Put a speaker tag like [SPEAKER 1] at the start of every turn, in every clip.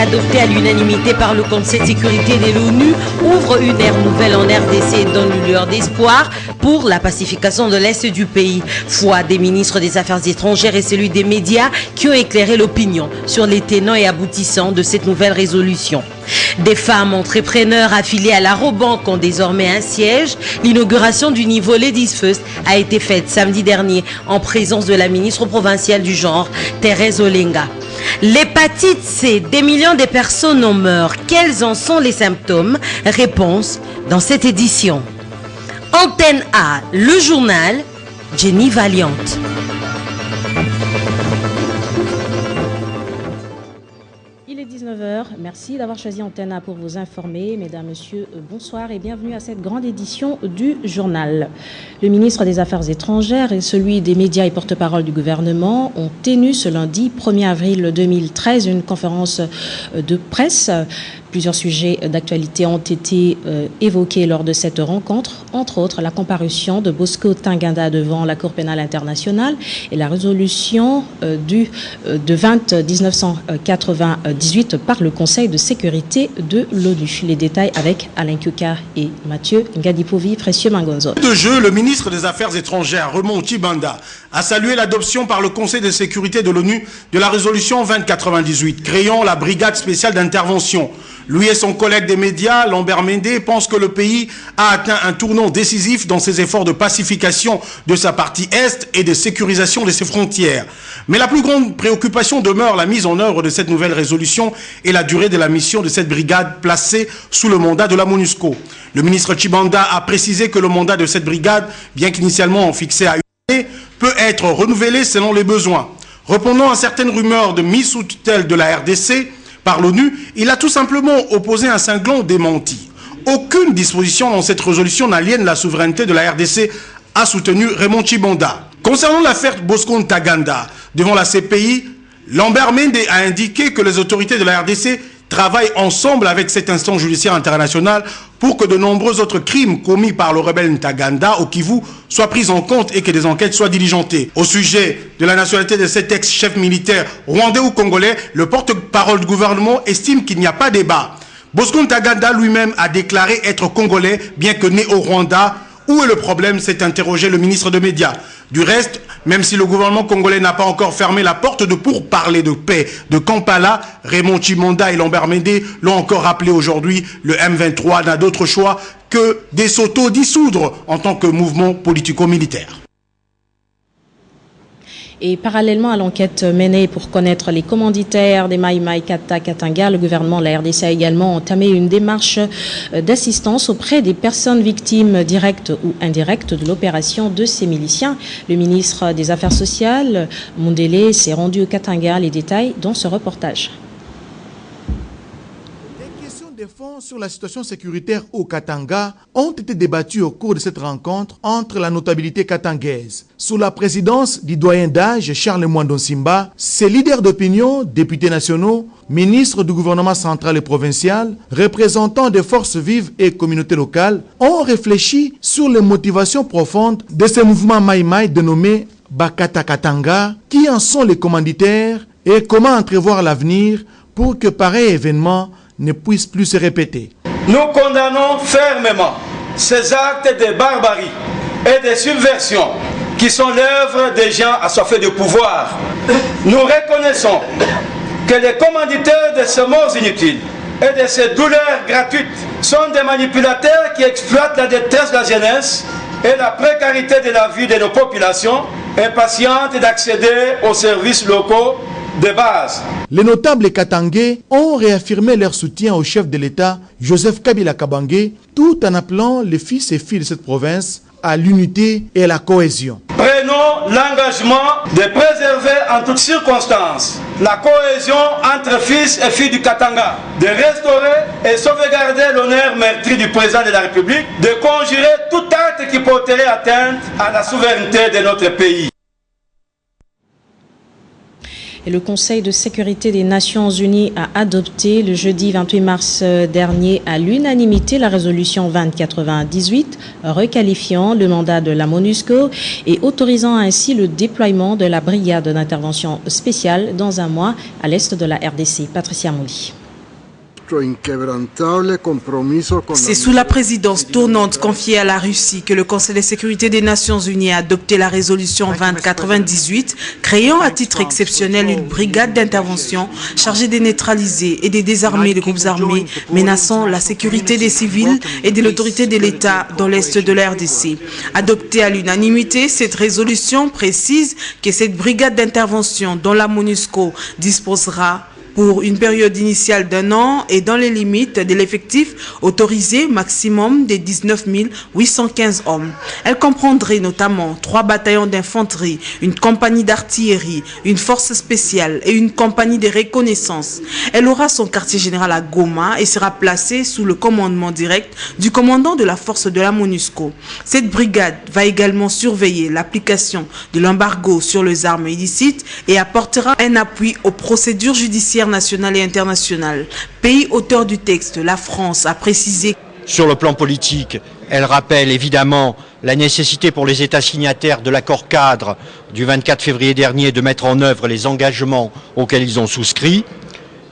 [SPEAKER 1] adopté à l'unanimité par le Conseil de sécurité de l'ONU, ouvre une ère nouvelle en RDC et donne une lueur d'espoir pour la pacification de l'Est du pays. Foi des ministres des Affaires étrangères et celui des médias qui ont éclairé l'opinion sur les tenants et aboutissants de cette nouvelle résolution. Des femmes entrepreneurs affiliées à la Robank ont désormais un siège. L'inauguration du niveau Ladies First a été faite samedi dernier en présence de la ministre provinciale du genre, Thérèse Olenga. L'hépatite C, des millions de personnes en meurent. Quels en sont les symptômes? Réponse dans cette édition. Antenne A, le journal, Jenny Valiante.
[SPEAKER 2] Il est 19h, merci d'avoir choisi Antenne A pour vous informer. Mesdames, Messieurs, bonsoir et bienvenue à cette grande édition du journal. Le ministre des Affaires étrangères et celui des médias et porte-parole du gouvernement ont tenu ce lundi 1er avril 2013 une conférence de presse. Plusieurs sujets d'actualité ont été évoqués lors de cette rencontre, entre autres la comparution de Bosco Ntaganda devant la Cour pénale internationale et la résolution de 1998 par le Conseil de sécurité de l'ONU. Les détails avec Alain Kuka et Mathieu Ngadipovi, Précieux Mangonzo.
[SPEAKER 3] De jeu, le ministre des Affaires étrangères, Raymond Tshibanda, a salué l'adoption par le Conseil de sécurité de l'ONU de la résolution 2098, créant la brigade spéciale d'intervention. Lui et son collègue des médias, Lambert Mende, pensent que le pays a atteint un tournant décisif dans ses efforts de pacification de sa partie Est et de sécurisation de ses frontières. Mais la plus grande préoccupation demeure la mise en œuvre de cette nouvelle résolution et la durée de la mission de cette brigade placée sous le mandat de la MONUSCO. Le ministre Tshibanda a précisé que le mandat de cette brigade, bien qu'initialement fixé à une année, peut être renouvelé selon les besoins. Répondant à certaines rumeurs de mise sous tutelle de la RDC par l'ONU, il a tout simplement opposé un cinglant démenti. Aucune disposition dans cette résolution n'aliène la souveraineté de la RDC, a soutenu Raymond Tshibanda. Concernant l'affaire Bosco Ntaganda, devant la CPI, Lambert Mende a indiqué que les autorités de la RDC travaillent ensemble avec cette instance judiciaire internationale pour que de nombreux autres crimes commis par le rebelle Ntaganda au Kivu soient pris en compte et que des enquêtes soient diligentées. Au sujet de la nationalité de cet ex-chef militaire rwandais ou congolais, le porte-parole du gouvernement estime qu'il n'y a pas débat. Bosco Ntaganda lui-même a déclaré être congolais, bien que né au Rwanda. Où est le problème? S'est interrogé le ministre des Médias. Du reste, même si le gouvernement congolais n'a pas encore fermé la porte de pourparlers de paix de Kampala, Raymond Tshibanda et Lambert Mende l'ont encore rappelé aujourd'hui, le M23 n'a d'autre choix que de s'auto-dissoudre en tant que mouvement politico-militaire.
[SPEAKER 2] Et parallèlement à l'enquête menée pour connaître les commanditaires des Mai Mai Kata Katanga, le gouvernement de la RDC a également entamé une démarche d'assistance auprès des personnes victimes directes ou indirectes de l'opération de ces miliciens. Le ministre des Affaires sociales, Mundele, s'est rendu au Katanga. Les détails dans ce reportage.
[SPEAKER 4] Des fonds sur la situation sécuritaire au Katanga ont été débattus au cours de cette rencontre entre la notabilité katangaise. Sous la présidence du doyen d'âge Charles Mwando Simba, ses leaders d'opinion, députés nationaux, ministres du gouvernement central et provincial, représentants des forces vives et communautés locales, ont réfléchi sur les motivations profondes de ce mouvement Maïmaï dénommé Bakata Katanga, qui en sont les commanditaires et comment entrevoir l'avenir pour que pareil événement ne puisse plus se répéter.
[SPEAKER 5] Nous condamnons fermement ces actes de barbarie et de subversion qui sont l'œuvre des gens assoiffés de pouvoir. Nous reconnaissons que les commanditaires de ces morts inutiles et de ces douleurs gratuites sont des manipulateurs qui exploitent la détresse de la jeunesse et la précarité de la vie de nos populations, impatientes d'accéder aux services locaux de base.
[SPEAKER 4] Les notables katangais ont réaffirmé leur soutien au chef de l'État, Joseph Kabila Kabange, tout en appelant les fils et filles de cette province à l'unité et à la cohésion.
[SPEAKER 5] Prenons l'engagement de préserver en toutes circonstances la cohésion entre fils et filles du Katanga, de restaurer et sauvegarder l'honneur meurtri du président de la République, de conjurer tout acte qui porterait atteinte à la souveraineté de notre pays.
[SPEAKER 2] Et le Conseil de sécurité des Nations Unies a adopté le jeudi 28 mars dernier à l'unanimité la résolution 2098 requalifiant le mandat de la MONUSCO et autorisant ainsi le déploiement de la brigade d'intervention spéciale dans un mois à l'est de la RDC. Patricia Mouli.
[SPEAKER 6] C'est sous la présidence tournante confiée à la Russie que le Conseil de sécurité des Nations Unies a adopté la résolution 2098, créant à titre exceptionnel une brigade d'intervention chargée de neutraliser et de désarmer les groupes armés menaçant la sécurité des civils et de l'autorité de l'État dans l'est de la RDC. Adoptée à l'unanimité, cette résolution précise que cette brigade d'intervention dont la MONUSCO disposera pour une période initiale d'1 an et dans les limites de l'effectif autorisé maximum de 19 815 hommes. Elle comprendrait notamment 3 bataillons d'infanterie, une compagnie d'artillerie, une force spéciale et une compagnie de reconnaissance. Elle aura son quartier général à Goma et sera placée sous le commandement direct du commandant de la force de la MONUSCO. Cette brigade va également surveiller l'application de l'embargo sur les armes illicites et apportera un appui aux procédures judiciaires nationales et internationales. Pays auteur du texte, la France a précisé.
[SPEAKER 7] Sur le plan politique, elle rappelle évidemment la nécessité pour les États signataires de l'accord cadre du 24 février dernier de mettre en œuvre les engagements auxquels ils ont souscrit.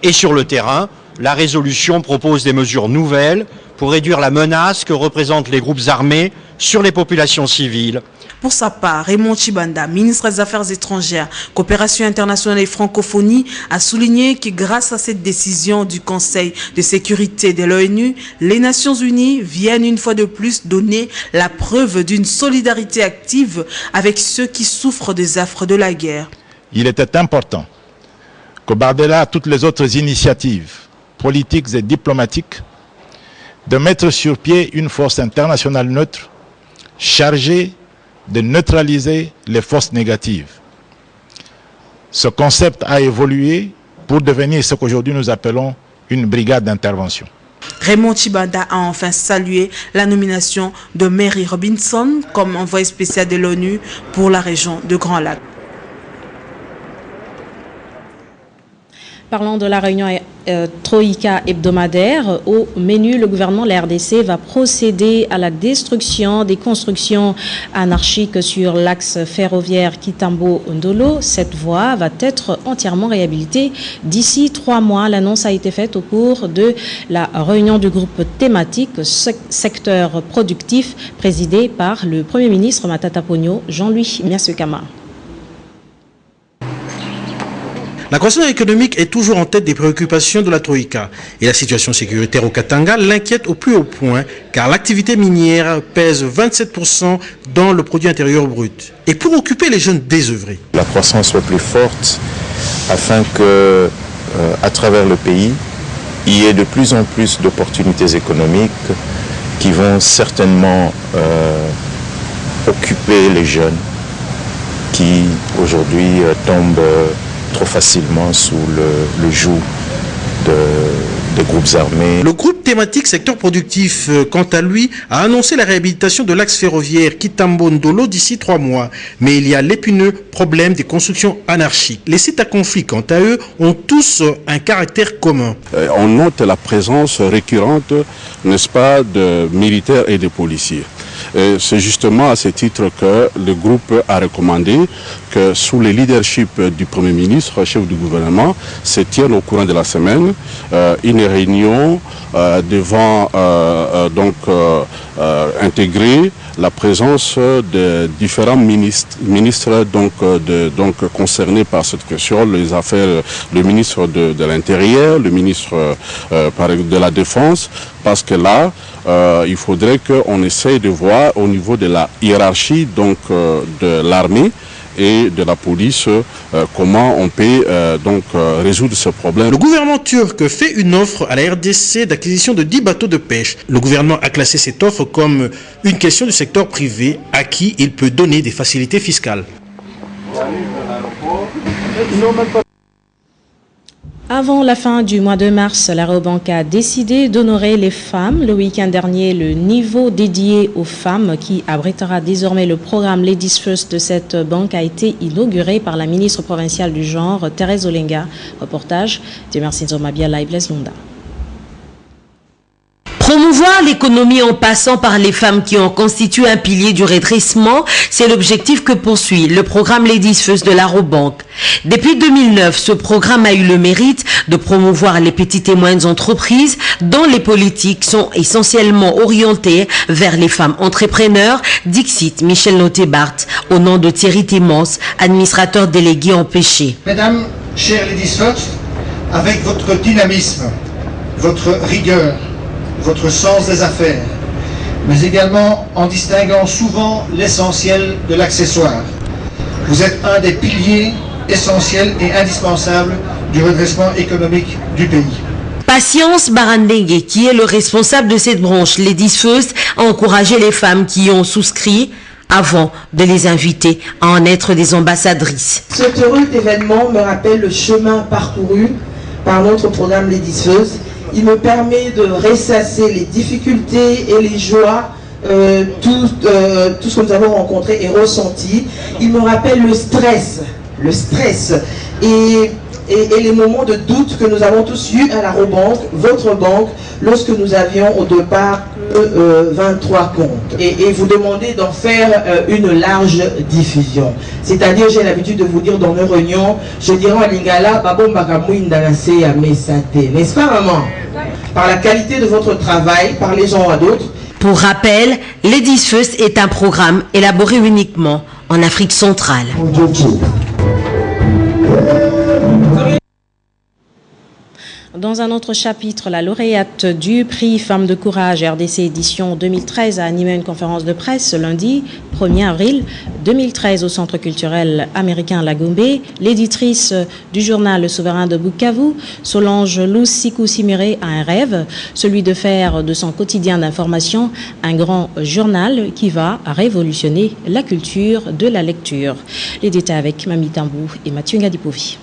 [SPEAKER 7] Et sur le terrain, la résolution propose des mesures nouvelles pour réduire la menace que représentent les groupes armés sur les populations civiles.
[SPEAKER 6] Pour sa part, Raymond Tshibanda, ministre des Affaires étrangères, coopération internationale et francophonie, a souligné que grâce à cette décision du Conseil de sécurité de l'ONU, les Nations Unies viennent une fois de plus donner la preuve d'une solidarité active avec ceux qui souffrent des affres de la guerre.
[SPEAKER 8] Il était important que par-delà toutes les autres initiatives politiques et diplomatiques, de mettre sur pied une force internationale neutre chargée de neutraliser les forces négatives. Ce concept a évolué pour devenir ce qu'aujourd'hui nous appelons une brigade d'intervention.
[SPEAKER 6] Raymond Tshibanda a enfin salué la nomination de Mary Robinson comme envoyée spéciale de l'ONU pour la région de Grand Lac.
[SPEAKER 2] Parlons de la réunion Troïka hebdomadaire. Au menu, le gouvernement de la RDC va procéder à la destruction des constructions anarchiques sur l'axe ferroviaire Kitambo-Ndolo. Cette voie va être entièrement réhabilitée d'ici 3 mois. L'annonce a été faite au cours de la réunion du groupe thématique secteur productif présidé par le Premier ministre Matata Ponyo, Jean-Louis Miasekama.
[SPEAKER 9] La croissance économique est toujours en tête des préoccupations de la Troïka et la situation sécuritaire au Katanga l'inquiète au plus haut point car l'activité minière pèse 27% dans le produit intérieur brut. Et pour occuper les jeunes désœuvrés.
[SPEAKER 10] La croissance soit plus forte afin que, à travers le pays, il y ait de plus en plus d'opportunités économiques qui vont certainement occuper les jeunes qui aujourd'hui tombent trop facilement sous le joug des groupes armés.
[SPEAKER 9] Le groupe thématique secteur productif, quant à lui, a annoncé la réhabilitation de l'axe ferroviaire Kitambo-Ndolo d'ici 3 mois. Mais il y a l'épineux problème des constructions anarchiques. Les sites à conflit, quant à eux, ont tous un caractère commun.
[SPEAKER 11] On note la présence récurrente, n'est-ce pas, de militaires et de policiers. C'est justement à ce titre que le groupe a recommandé que sous le leadership du Premier ministre, chef du gouvernement, se tienne au courant de la semaine une réunion devant intégrer la présence de différents ministres concernés par cette question, les affaires, le ministre de l'Intérieur, le ministre de la Défense, parce que là, il faudrait qu'on essaye de voir au niveau de la hiérarchie de l'armée et de la police, comment on peut résoudre ce problème.
[SPEAKER 9] Le gouvernement turc fait une offre à la RDC d'acquisition de 10 bateaux de pêche. Le gouvernement a classé cette offre comme une question du secteur privé à qui il peut donner des facilités fiscales.
[SPEAKER 2] Avant la fin du mois de mars, l'Aérobank a décidé d'honorer les femmes. Le week-end dernier, le niveau dédié aux femmes qui abritera désormais le programme Ladies First de cette banque a été inauguré par la ministre provinciale du genre, Thérèse Olenga. Reportage de Merci Nzomabia Live Les Londa.
[SPEAKER 1] Promouvoir promouvoir l'économie en passant par les femmes qui en constituent un pilier du redressement, c'est l'objectif que poursuit le programme Ladies First de l'Arobank. Depuis 2009, ce programme a eu le mérite de promouvoir les petites et moyennes entreprises dont les politiques sont essentiellement orientées vers les femmes entrepreneurs, dixit Michel Notebart, au nom de Thierry Témence, administrateur délégué empêché.
[SPEAKER 12] Mesdames, chères Ladies First, avec votre dynamisme, votre rigueur, votre sens des affaires, mais également en distinguant souvent l'essentiel de l'accessoire, vous êtes un des piliers essentiels et indispensables du redressement économique du pays.
[SPEAKER 1] Patience Barandengue, qui est le responsable de cette branche Ladies First, a encouragé les femmes qui y ont souscrit avant de les inviter à en être des ambassadrices.
[SPEAKER 13] Cet heureux événement me rappelle le chemin parcouru par notre programme Ladies First. Il me permet de ressasser les difficultés et les joies, tout ce que nous avons rencontré et ressenti. Il me rappelle le stress et les moments de doute que nous avons tous eus à l'Arobank, votre banque, lorsque nous avions au départ 23 comptes. Et vous demandez d'en faire une large diffusion. C'est-à-dire, j'ai l'habitude de vous dire dans nos réunions, je dirais en lingala, n'est-ce pas maman? Par la qualité de votre travail, parlez-en à d'autres.
[SPEAKER 1] Pour rappel, Ladies First est un programme élaboré uniquement en Afrique centrale.
[SPEAKER 2] Dans un autre chapitre, la lauréate du prix Femmes de Courage RDC édition 2013 a animé une conférence de presse ce lundi 1er avril 2013 au Centre culturel américain Lagombe. L'éditrice du journal Le Souverain de Bukavu, Solange Lusiku Simire, a un rêve, celui de faire de son quotidien d'information un grand journal qui va révolutionner la culture de la lecture. Les détails avec Mami Tambou et Mathieu Ngadipovi.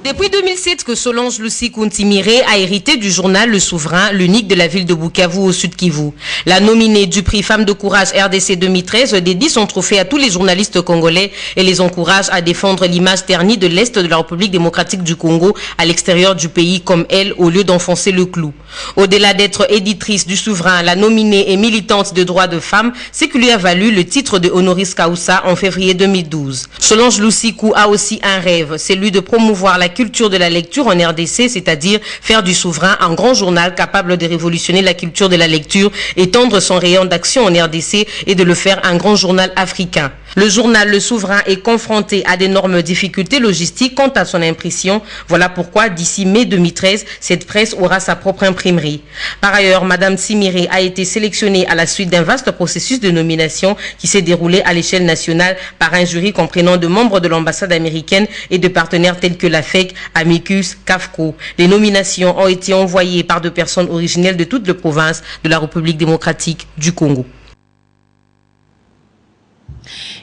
[SPEAKER 1] Depuis 2007 que Solange Lusiku Ntimire a hérité du journal Le Souverain, l'unique de la ville de Bukavu au Sud Kivu. La nominée du prix Femmes de Courage RDC 2013 dédie son trophée à tous les journalistes congolais et les encourage à défendre l'image ternie de l'Est de la République démocratique du Congo à l'extérieur du pays comme elle, au lieu d'enfoncer le clou. Au-delà d'être éditrice du Souverain, la nominée est militante de droits de femmes, ce qui lui a valu le titre de honoris causa en février 2012. Solange Lusiku a aussi un rêve, celui de promouvoir la culture de la lecture en RDC, c'est-à-dire faire du Souverain un grand journal capable de révolutionner la culture de la lecture, étendre son rayon d'action en RDC et de le faire un grand journal africain. Le journal Le Souverain est confronté à d'énormes difficultés logistiques quant à son impression. Voilà pourquoi d'ici mai 2013, cette presse aura sa propre imprimerie. Par ailleurs, Madame Simire a été sélectionnée à la suite d'un vaste processus de nomination qui s'est déroulé à l'échelle nationale par un jury comprenant de membres de l'ambassade américaine et de partenaires tels que la FEC, Amicus, CAFCO. Les nominations ont été envoyées par deux personnes originelles de toutes les provinces de la République démocratique du Congo.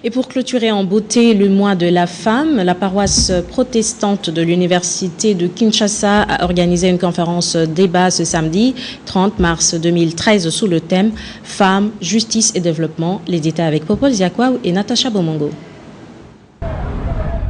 [SPEAKER 2] Et pour clôturer en beauté le mois de la femme, la paroisse protestante de l'université de Kinshasa a organisé une conférence débat ce samedi 30 mars 2013 sous le thème « Femmes, justice et développement ». Les détails avec Popol Ziakwaou et Natacha Bomongo.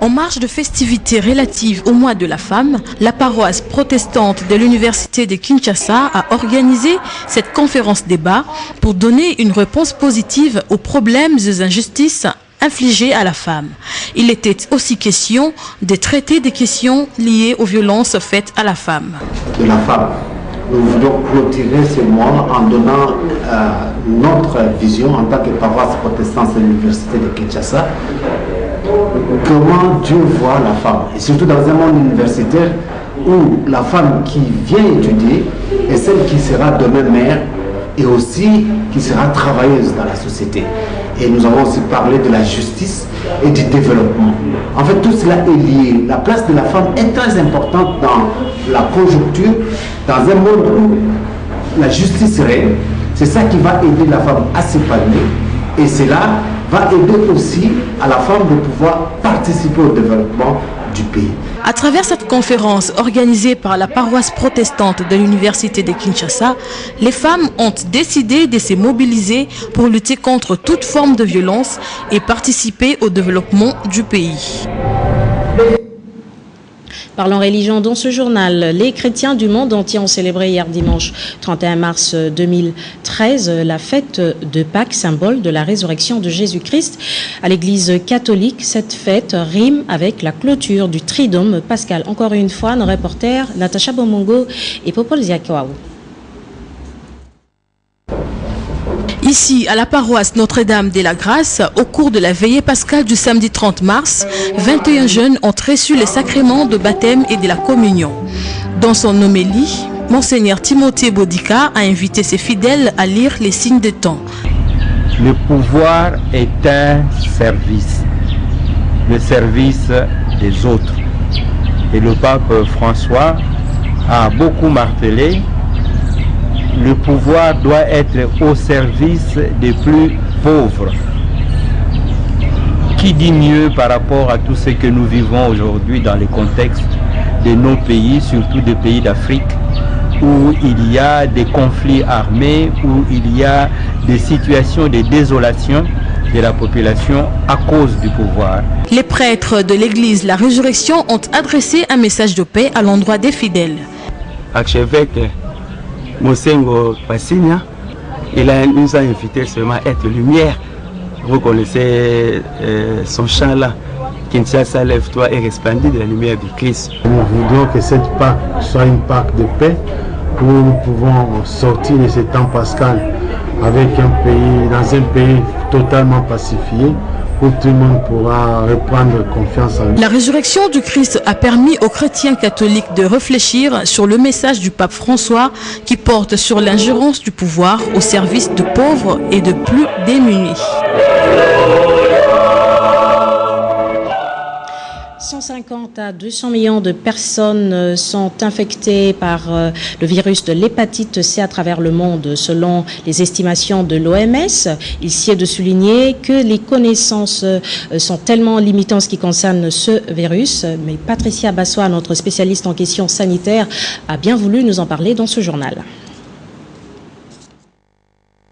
[SPEAKER 14] En marge de festivités relatives au mois de la femme, la paroisse protestante de l'université de Kinshasa a organisé cette conférence débat pour donner une réponse positive aux problèmes et aux injustices infligées à la femme. Il était aussi question de traiter des questions liées aux violences faites à la femme.
[SPEAKER 15] De la femme. Nous voulons clôturer ce mois en donnant notre vision en tant que paroisse protestante de l'université de Kinshasa. Comment Dieu voit la femme, et surtout dans un monde universitaire où la femme qui vient étudier est celle qui sera demain mère et aussi qui sera travailleuse dans la société. Et nous avons aussi parlé de la justice et du développement. En fait, tout cela est lié. La place de la femme est très importante dans la conjoncture, dans un monde où la justice règne. C'est ça qui va aider la femme à s'épanouir. Et cela va aider aussi à la femme de pouvoir participer au développement du pays.
[SPEAKER 14] À travers cette conférence organisée par la paroisse protestante de l'université de Kinshasa, les femmes ont décidé de se mobiliser pour lutter contre toute forme de violence et participer au développement du pays.
[SPEAKER 2] Parlons religion dans ce journal. Les chrétiens du monde entier ont célébré hier dimanche 31 mars 2013 la fête de Pâques, symbole de la résurrection de Jésus-Christ. À l'église catholique, cette fête rime avec la clôture du Tridôme pascal. Encore une fois, nos reporters Natacha Bomongo et Popol Ziakwaou.
[SPEAKER 14] Ici, à la paroisse Notre-Dame de la Grâce, au cours de la veillée pascale du samedi 30 mars, 21 jeunes ont reçu les sacrements de baptême et de la communion. Dans son homélie, Monseigneur Timothée Bodica a invité ses fidèles à lire les signes des temps.
[SPEAKER 16] Le pouvoir est un service, le service des autres. Et le pape François a beaucoup martelé: le pouvoir doit être au service des plus pauvres. Qui dit mieux par rapport à tout ce que nous vivons aujourd'hui dans les contextes de nos pays, surtout des pays d'Afrique, où il y a des conflits armés, où il y a des situations de désolation de la population à cause du pouvoir.
[SPEAKER 14] Les prêtres de l'église La Résurrection ont adressé un message de paix à l'endroit des fidèles.
[SPEAKER 17] Archevêque Mosengo Passigna, il nous a invité seulement à être lumière. Vous connaissez son chant là, Kinshasa, lève-toi et resplendis de la lumière du Christ.
[SPEAKER 18] Nous voudrons que cette Pâque soit une Pâque de paix, où nous pouvons sortir de ce temps pascal avec dans un pays totalement pacifié, où tout le monde pourra reprendre confiance en lui.
[SPEAKER 14] La résurrection du Christ a permis aux chrétiens catholiques de réfléchir sur le message du pape François qui porte sur l'ingérence du pouvoir au service de pauvres et de plus démunis.
[SPEAKER 2] 150 à 200 millions de personnes sont infectées par le virus de l'hépatite C à travers le monde, selon les estimations de l'OMS. Il s'y est de souligner que les connaissances sont tellement limitées en ce qui concerne ce virus. Mais Patricia Bassois, notre spécialiste en questions sanitaires, a bien voulu nous en parler dans ce journal.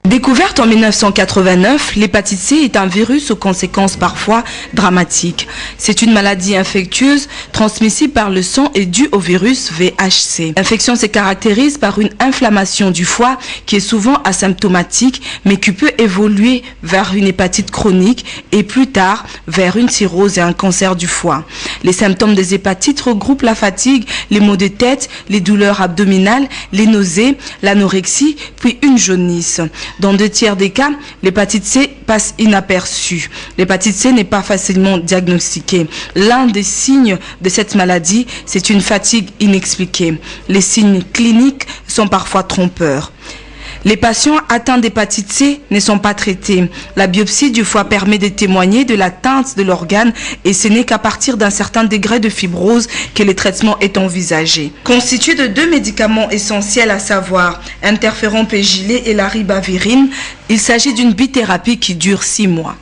[SPEAKER 19] Découverte en 1989, l'hépatite C est un virus aux conséquences parfois dramatiques. C'est une maladie infectieuse transmissible par le sang et due au virus VHC. L'infection se caractérise par une inflammation du foie qui est souvent asymptomatique mais qui peut évoluer vers une hépatite chronique et plus tard vers une cirrhose et un cancer du foie. Les symptômes des hépatites regroupent la fatigue, les maux de tête, les douleurs abdominales, les nausées, l'anorexie puis une jaunisse. Dans 2 tiers des cas, l'hépatite C passe inaperçue. L'hépatite C n'est pas facilement diagnostiquée. L'un des signes de cette maladie, c'est une fatigue inexpliquée. Les signes cliniques sont parfois trompeurs. Les patients atteints d'hépatite C ne sont pas traités. La biopsie du foie permet de témoigner de l'atteinte de l'organe et ce n'est qu'à partir d'un certain degré de fibrose que le traitement est envisagé. Constitué de 2 médicaments essentiels, à savoir interféron pégylé et la ribavirine, il s'agit d'une bithérapie qui dure 6 mois.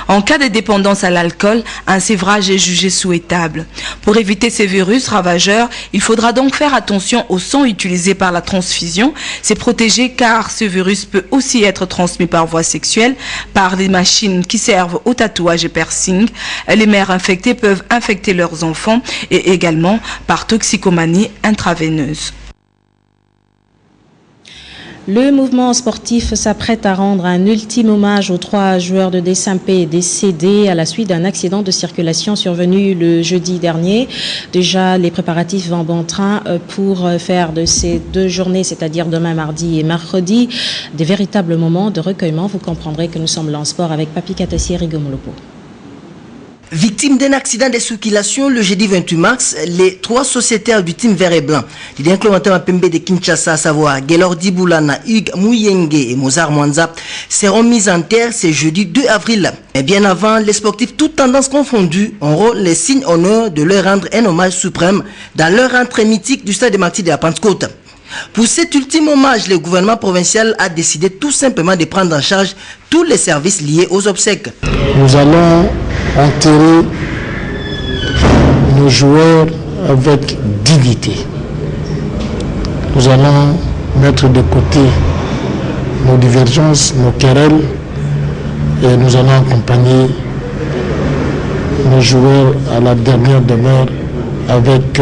[SPEAKER 19] En cas de dépendance à l'alcool, un sévrage est jugé souhaitable. Pour éviter ces virus ravageurs, il faudra donc faire attention au sang utilisé par la transfusion. C'est protégé car ce virus peut aussi être transmis par voie sexuelle, par des machines qui servent au tatouage et piercing. Les mères infectées peuvent infecter leurs enfants et également par toxicomanie intraveineuse.
[SPEAKER 2] Le mouvement sportif s'apprête à rendre un ultime hommage aux 3 joueurs de dessin P décédés à la suite d'un accident de circulation survenu le jeudi dernier. Déjà, les préparatifs vont bon train pour faire de ces 2 journées, c'est-à-dire demain mardi et mercredi, des véritables moments de recueillement. Vous comprendrez que nous sommes là en sport avec Papi Katassi et Rigomolopo.
[SPEAKER 20] Victime d'un accident de circulation le jeudi 28 mars, les 3 sociétaires du team vert et blanc, l'idée incluant Pembe de Kinshasa, à savoir Gelordi Boulana, Hugues Mouyenge et Mozart Mwanza, seront mis en terre ce jeudi 2 avril. Mais bien avant, les sportifs, toutes tendances confondues, auront les signes honneurs de leur rendre un hommage suprême dans leur entrée mythique du stade de Martyrs de la Pentecôte. Pour cet ultime hommage, le gouvernement provincial a décidé tout simplement de prendre en charge tous les services liés aux obsèques.
[SPEAKER 18] Nous allons enterrer nos joueurs avec dignité. Nous allons mettre de côté nos divergences, nos querelles, et nous allons accompagner nos joueurs à la dernière demeure avec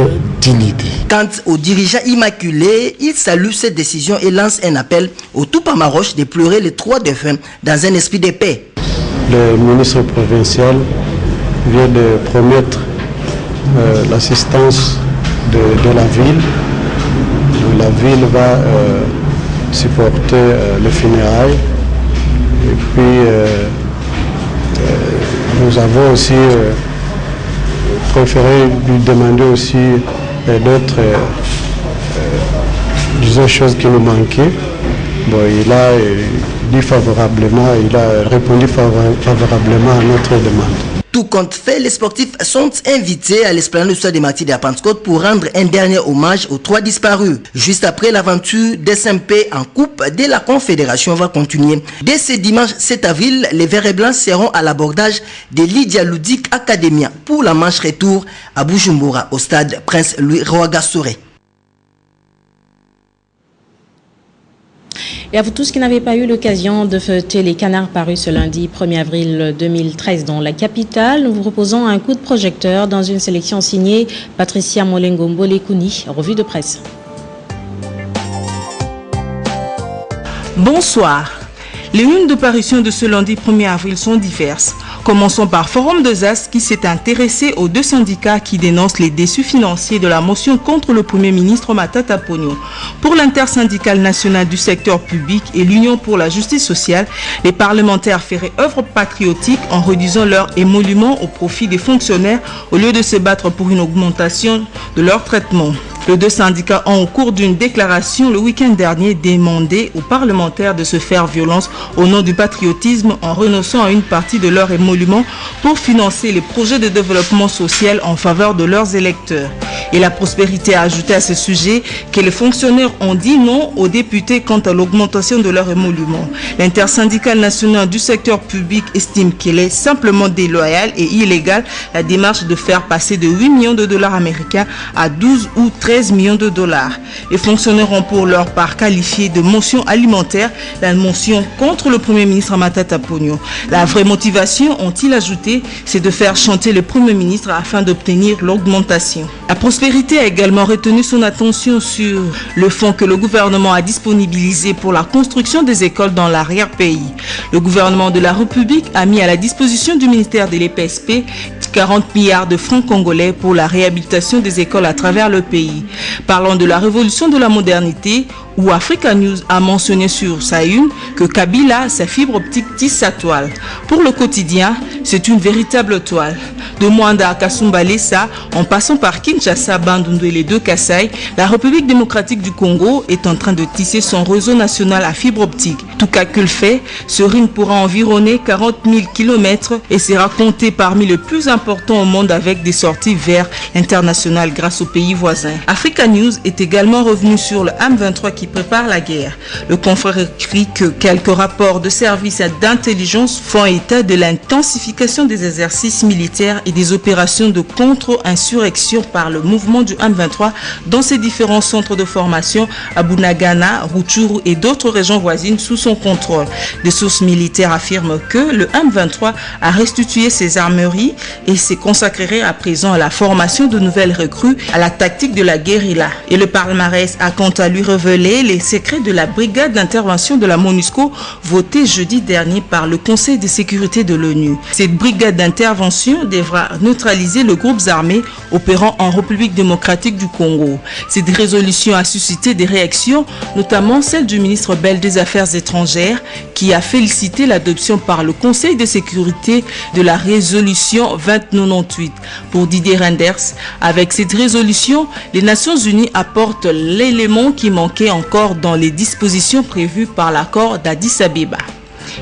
[SPEAKER 21] dignité.
[SPEAKER 20] Quant aux dirigeants immaculés, ils saluent cette décision et lancent un appel au tout Pamaroche de pleurer les 3 défunts dans un esprit de paix.
[SPEAKER 18] Le ministre provincial vient de promettre l'assistance de la ville. La ville va supporter les funérailles. Et puis nous avons aussi préféré lui demander aussi d'autres choses qui nous manquaient. Bon, il a dit favorablement, il a répondu favorablement à notre demande.
[SPEAKER 20] Tout compte fait, les sportifs sont invités à l'esplanade du stade des Martyrs de la Pentecôte pour rendre un dernier hommage aux 3 disparus. Juste après l'aventure des SMP en coupe de la Confédération va continuer. Dès ce dimanche 7 avril, les Verts et Blancs seront à l'abordage de Lydia Ludic Academia pour la manche retour à Bujumbura au stade Prince Louis Rwagasore.
[SPEAKER 2] Et à vous tous qui n'avez pas eu l'occasion de fêter les canards parus ce lundi 1er avril 2013 dans la capitale, nous vous proposons un coup de projecteur dans une sélection signée Patricia Molengombo Lekuni, revue de presse.
[SPEAKER 6] Bonsoir. Les unes de parution de ce lundi 1er avril sont diverses. Commençons par Forum de Zas qui s'est intéressé aux 2 syndicats qui dénoncent les déçus financiers de la motion contre le Premier ministre Matata Ponyo. Pour l'intersyndicale nationale du secteur public et l'Union pour la justice sociale, les parlementaires feraient œuvre patriotique en réduisant leur émolument au profit des fonctionnaires au lieu de se battre pour une augmentation de leur traitement. Les 2 syndicats ont, au cours d'une déclaration le week-end dernier, demandé aux parlementaires de se faire violence au nom du patriotisme en renonçant à une partie de leur émolument pour financer les projets de développement social en faveur de leurs électeurs. Et la prospérité a ajouté à ce sujet que les fonctionnaires ont dit non aux députés quant à l'augmentation de leur émolument. L'intersyndicale nationale du secteur public estime qu'elle est simplement déloyale et illégale la démarche de faire passer de 8 millions de dollars américains à 12 ou 13 millions de dollars. Les fonctionnaires ont pour leur part qualifié de motion alimentaire la motion contre le Premier ministre Matata Ponyo. La vraie motivation, ont-ils ajouté, c'est de faire chanter le Premier ministre afin d'obtenir l'augmentation. La prospérité a également retenu son attention sur le fonds que le gouvernement a disponibilisé pour la construction des écoles dans l'arrière-pays. Le gouvernement de la République a mis à la disposition du ministère de l'EPSP 40 milliards de francs congolais pour la réhabilitation des écoles à travers le pays. Parlant de la révolution de la modernité, où Africa News a mentionné sur sa une que Kabila, sa fibre optique, tisse sa toile. Pour le quotidien, c'est une véritable toile. De Mwanda à Kasumbalesa, en passant par Kinshasa, Bandundu et les 2 Kasaï, la République démocratique du Congo est en train de tisser son réseau national à fibre optique. Tout calcul fait, ce ring pourra environner 40 000 km et sera compté parmi les plus importants au monde avec des sorties vers l'international grâce aux pays voisins. Africa News est également revenu sur le M23 qui prépare la guerre. Le confrère écrit que quelques rapports de services d'intelligence font état de l'intensification des exercices militaires et des opérations de contre-insurrection par le mouvement du M23 dans ses différents centres de formation à Bunagana, Rutshuru et d'autres régions voisines sous son contrôle. Des sources militaires affirment que le M23 a restitué ses armeries et s'est consacré à présent à la formation de nouvelles recrues à la tactique de la guérilla. Et le palmarès a quant à lui révélé les secrets de la brigade d'intervention de la MONUSCO votée jeudi dernier par le Conseil de sécurité de l'ONU. Cette brigade d'intervention devra neutraliser les groupes armés opérant en République démocratique du Congo. Cette résolution a suscité des réactions, notamment celle du ministre belge des Affaires étrangères qui a félicité l'adoption par le Conseil de sécurité de la résolution 2098. Pour Didier Reynders, avec cette résolution, les Nations Unies apportent l'élément qui manquait encore dans les dispositions prévues par l'accord d'Addis Abeba.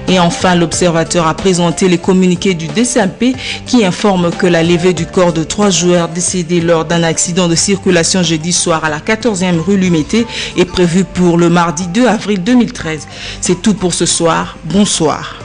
[SPEAKER 6] Et enfin, l'observateur a présenté les communiqués du DCMP qui informe que la levée du corps de 3 joueurs décédés lors d'un accident de circulation jeudi soir à la 14e rue Lumété est prévue pour le mardi 2 avril 2013. C'est tout pour ce soir. Bonsoir.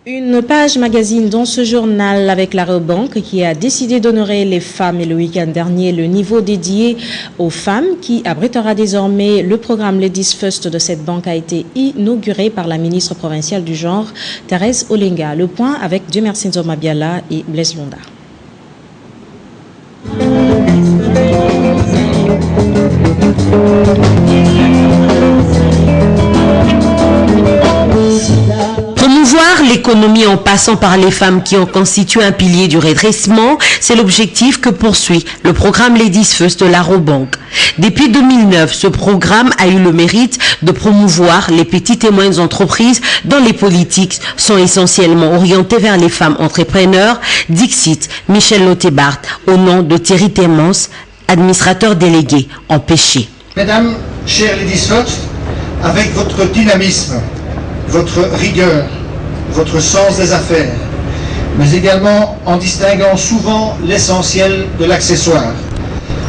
[SPEAKER 2] Une page magazine dans ce journal avec la Banque qui a décidé d'honorer les femmes et le week-end dernier le niveau dédié aux femmes qui abritera désormais le programme Ladies First de cette banque a été inauguré par la ministre provinciale du genre Thérèse Olenga. Le point avec Dieu merci Nzoma Biala et Blaise Londa.
[SPEAKER 1] l'économie en passant par les femmes qui en constituent un pilier du redressement, c'est l'objectif que poursuit le programme Ladies First de l'Arobank. Depuis 2009, ce programme a eu le mérite de promouvoir les petites et moyennes entreprises dont les politiques sont essentiellement orientées vers les femmes entrepreneurs. Dixit Michel Lotebart, au nom de Thierry Témence, administrateur délégué en Péché.
[SPEAKER 12] Mesdames, chères Ladies First, avec votre dynamisme, votre rigueur, votre sens des affaires, mais également en distinguant souvent l'essentiel de l'accessoire,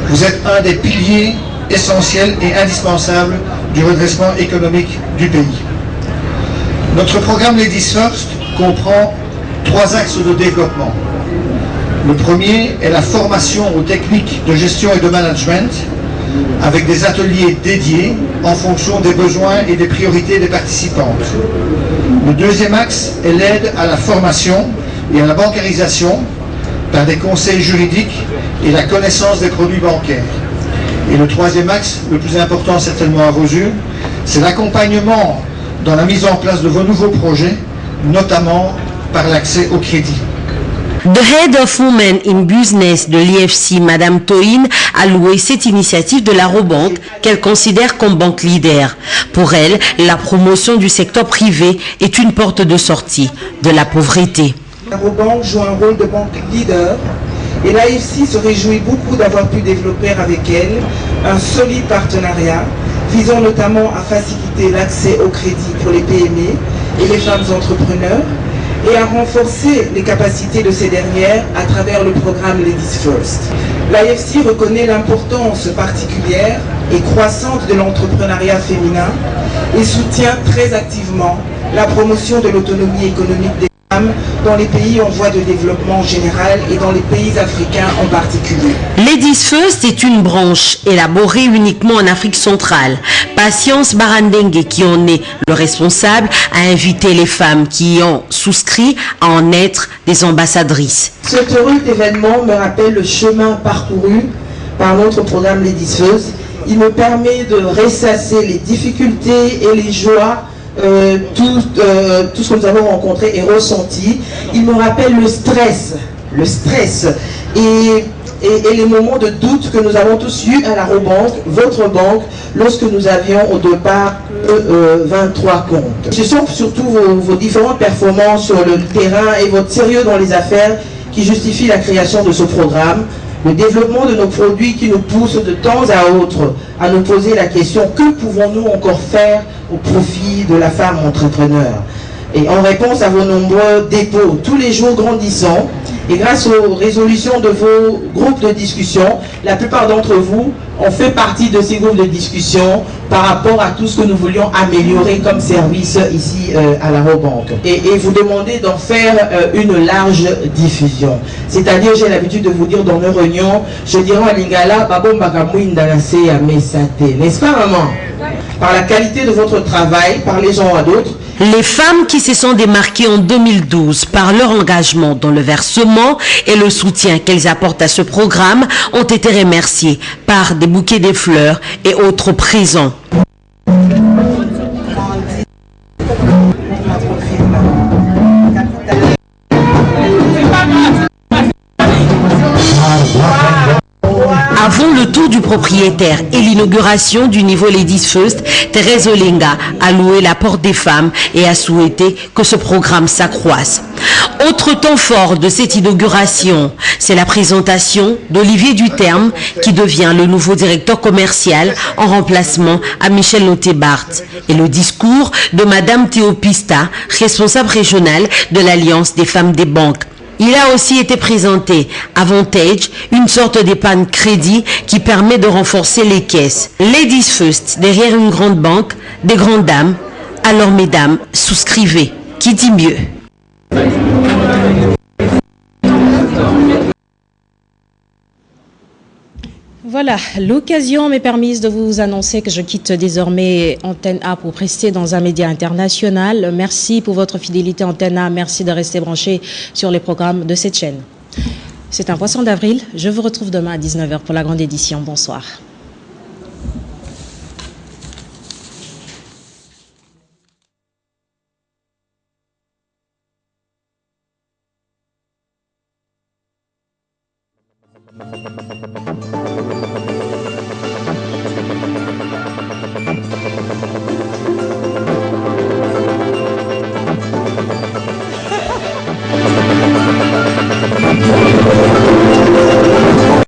[SPEAKER 12] vous êtes un des piliers essentiels et indispensables du redressement économique du pays. Notre programme Ladies First comprend 3 axes de développement. Le premier est la formation aux techniques de gestion et de management avec des ateliers dédiés en fonction des besoins et des priorités des participantes. Le deuxième axe est l'aide à la formation et à la bancarisation par des conseils juridiques et la connaissance des produits bancaires. Et le troisième axe, le plus important certainement à vos yeux, c'est l'accompagnement dans la mise en place de vos nouveaux projets, notamment par l'accès au crédit.
[SPEAKER 1] The Head of Women in Business de l'IFC, Madame Toin, a loué cette initiative de l'Arobank qu'elle considère comme banque leader. Pour elle, la promotion du secteur privé est une porte de sortie de la pauvreté.
[SPEAKER 13] L'Arobank joue un rôle de banque leader et l'AFC se réjouit beaucoup d'avoir pu développer avec elle un solide partenariat visant notamment à faciliter l'accès au crédit pour les PME et les femmes entrepreneurs et à renforcer les capacités de ces dernières à travers le programme Ladies First. L'AFC reconnaît l'importance particulière et croissante de l'entrepreneuriat féminin et soutient très activement la promotion de l'autonomie économique des femmes dans les pays en voie de développement en général et dans les pays africains en particulier.
[SPEAKER 1] Ladies First est une branche élaborée uniquement en Afrique centrale. Patience Barandengue, qui en est le responsable, a invité les femmes qui y ont souscrit à en être des ambassadrices.
[SPEAKER 13] Cet heureux événement me rappelle le chemin parcouru par notre programme Ladies First. Il me permet de ressasser les difficultés et les joies, tout ce que nous avons rencontré et ressenti. Il me rappelle le stress et les moments de doute que nous avons tous eus à l'Arobank, votre banque, lorsque nous avions au départ 23 comptes. Ce sont surtout vos différentes performances sur le terrain et votre sérieux dans les affaires qui justifient la création de ce programme. Le développement de nos produits qui nous pousse de temps à autre à nous poser la question: que pouvons-nous encore faire au profit de la femme entrepreneur? Et en réponse à vos nombreux dépôts, tous les jours grandissants, et grâce aux résolutions de vos groupes de discussion, la plupart d'entre vous ont fait partie de ces groupes de discussion par rapport à tout ce que nous voulions améliorer comme service ici à l'Arobank. Et vous demandez d'en faire une large diffusion. C'est-à-dire, j'ai l'habitude de vous dire dans nos réunions, je dirais à Lingala, n'est-ce pas maman? Par la qualité de votre travail, parlez-en à d'autres.
[SPEAKER 1] Les femmes qui se sont démarquées en 2012 par leur engagement dans le versement et le soutien qu'elles apportent à ce programme ont été remerciées par des bouquets de fleurs et autres présents. Avant le tour du propriétaire et l'inauguration du niveau Ladies First, Thérèse Olenga a loué la porte des femmes et a souhaité que ce programme s'accroisse. Autre temps fort de cette inauguration, c'est la présentation d'Olivier Duterme qui devient le nouveau directeur commercial en remplacement à Michel Lotebart et le discours de Madame Théopista, responsable régionale de l'Alliance des femmes des banques. Il a aussi été présenté Avantage, une sorte d'épargne crédit qui permet de renforcer les caisses. Ladies First, derrière une grande banque, des grandes dames. Alors mesdames, souscrivez. Qui dit mieux?
[SPEAKER 2] Voilà, l'occasion m'est permise de vous annoncer que je quitte désormais Antenne A pour rester dans un média international. Merci pour votre fidélité Antenne A, merci de rester branché sur les programmes de cette chaîne. C'est un poisson d'avril, je vous retrouve demain à 19h pour la grande édition. Bonsoir.